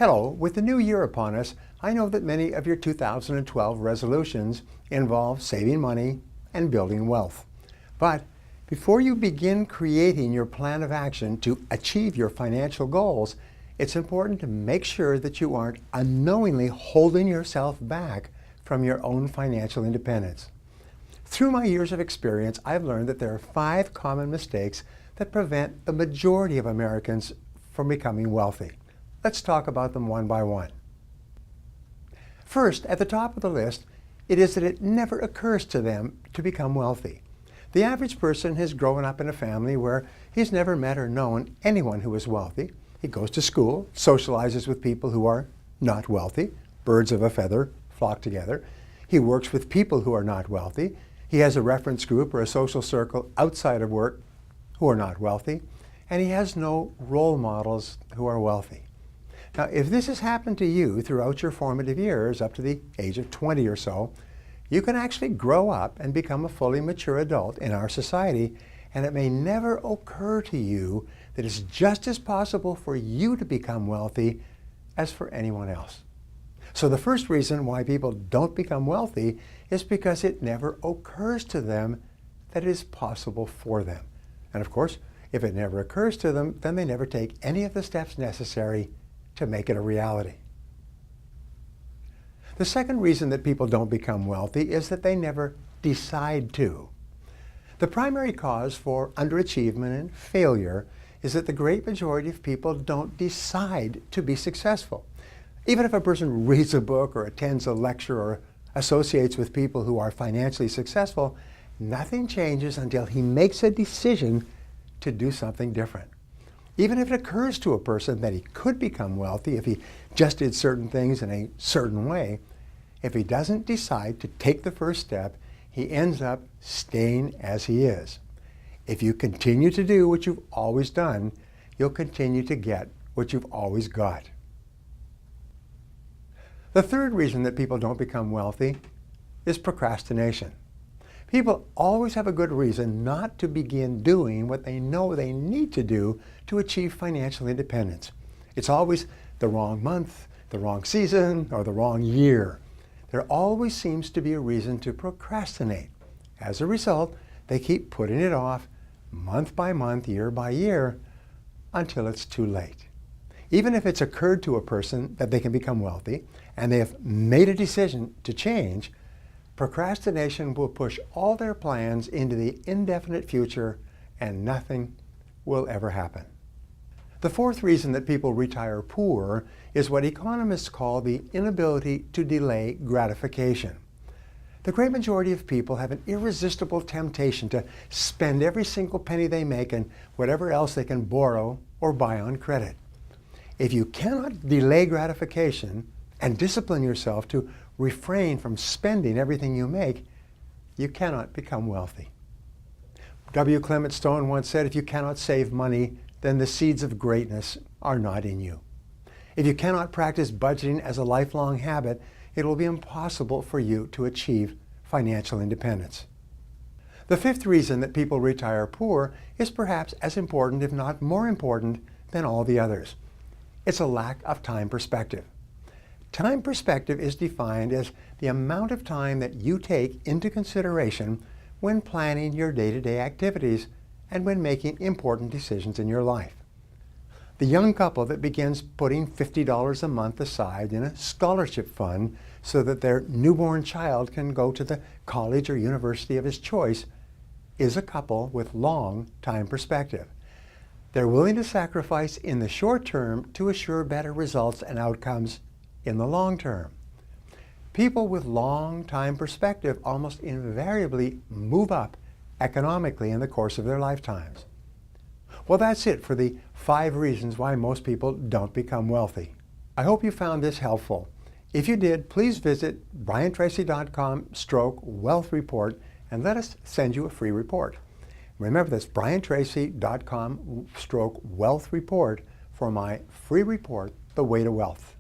Hello, with the new year upon us, I know that many of your 2012 resolutions involve saving money and building wealth. But before you begin creating your plan of action to achieve your financial goals, it's important to make sure that you aren't unknowingly holding yourself back from your own financial independence. Through my years of experience, I've learned that there are 5 common mistakes that prevent the majority of Americans from becoming wealthy. Let's talk about them one by one. First, at the top of the list, it is that it never occurs to them to become wealthy. The average person has grown up in a family where he's never met or known anyone who is wealthy. He goes to school, socializes with people who are not wealthy. Birds of a feather flock together. He works with people who are not wealthy. He has a reference group or a social circle outside of work who are not wealthy. And he has no role models who are wealthy. Now, if this has happened to you throughout your formative years, up to the age of 20 or so, you can actually grow up and become a fully mature adult in our society, and it may never occur to you that it's just as possible for you to become wealthy as for anyone else. So the first reason why people don't become wealthy is because it never occurs to them that it is possible for them. And of course, if it never occurs to them, then they never take any of the steps necessary to make it a reality. The second reason that people don't become wealthy is that they never decide to. The primary cause for underachievement and failure is that the great majority of people don't decide to be successful. Even if a person reads a book or attends a lecture or associates with people who are financially successful, nothing changes until he makes a decision to do something different. Even if it occurs to a person that he could become wealthy if he just did certain things in a certain way, if he doesn't decide to take the first step, he ends up staying as he is. If you continue to do what you've always done, you'll continue to get what you've always got. The third reason that people don't become wealthy is procrastination. People always have a good reason not to begin doing what they know they need to do to achieve financial independence. It's always the wrong month, the wrong season, or the wrong year. There always seems to be a reason to procrastinate. As a result, they keep putting it off month by month, year by year, until it's too late. Even if it's occurred to a person that they can become wealthy and they have made a decision to change, procrastination will push all their plans into the indefinite future and nothing will ever happen. The fourth reason that people retire poor is what economists call the inability to delay gratification. The great majority of people have an irresistible temptation to spend every single penny they make and whatever else they can borrow or buy on credit. If you cannot delay gratification and discipline yourself to refrain from spending everything you make, you cannot become wealthy. W. Clement Stone once said, if you cannot save money, then the seeds of greatness are not in you. If you cannot practice budgeting as a lifelong habit, it will be impossible for you to achieve financial independence. The fifth reason that people retire poor is perhaps as important, if not more important, than all the others. It's a lack of time perspective. Time perspective is defined as the amount of time that you take into consideration when planning your day-to-day activities and when making important decisions in your life. The young couple that begins putting $50 a month aside in a scholarship fund so that their newborn child can go to the college or university of his choice is a couple with long time perspective. They're willing to sacrifice in the short term to assure better results and outcomes in the long term. People with long time perspective almost invariably move up economically in the course of their lifetimes. Well, that's it for the 5 reasons why most people don't become wealthy. I hope you found this helpful. If you did, please visit briantracy.com/wealth report and let us send you a free report. Remember, that's briantracy.com/wealth report for my free report, The Way to Wealth.